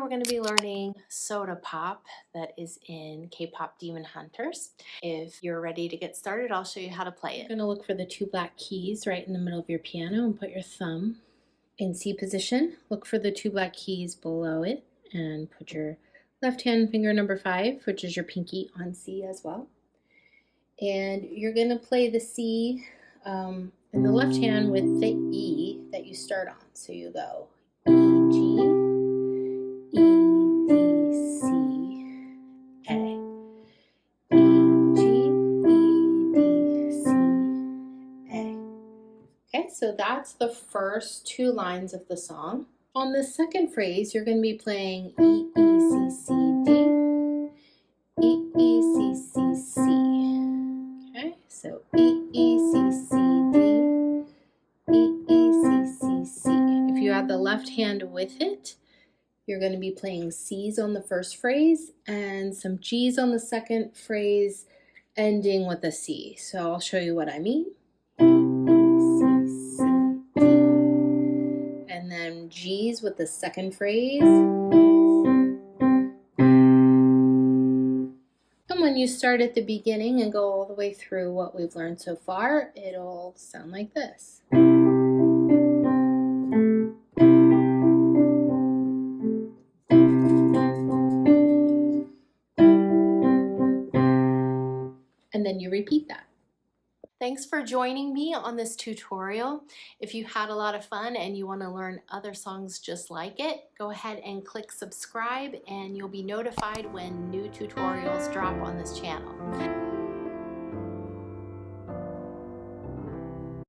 we're going to be learning Soda Pop that is in K-Pop Demon Hunters. If you're ready to get started, I'll show you how to play it. You're going to look for the two black keys right in the middle of your piano and put your thumb in C position. Look for the two black keys below it and put your left hand finger number 5, which is your pinky, on C as well. And you're going to play the C in the left hand with the E that you start on. So you go E, G, E, D, C, A. E, G, E, D, C, A. Okay, so that's the first 2 lines of the song. On the second phrase, you're going to be playing E, E, C, C, D, E, E, C, C, C. Okay, so E, E, C, C, D, E, E, C, C, C. If you add the left hand with it, you're going to be playing C's on the first phrase and some G's on the second phrase, ending with a C. So I'll show you what I mean. E, E, C, C, D. And then G's with the second phrase. And when you start at the beginning and go all the way through what we've learned so far, it'll sound like this. And then you repeat that. Thanks for joining me on this tutorial. If you had a lot of fun and you want to learn other songs just like it, go ahead and click subscribe and you'll be notified when new tutorials drop on this channel.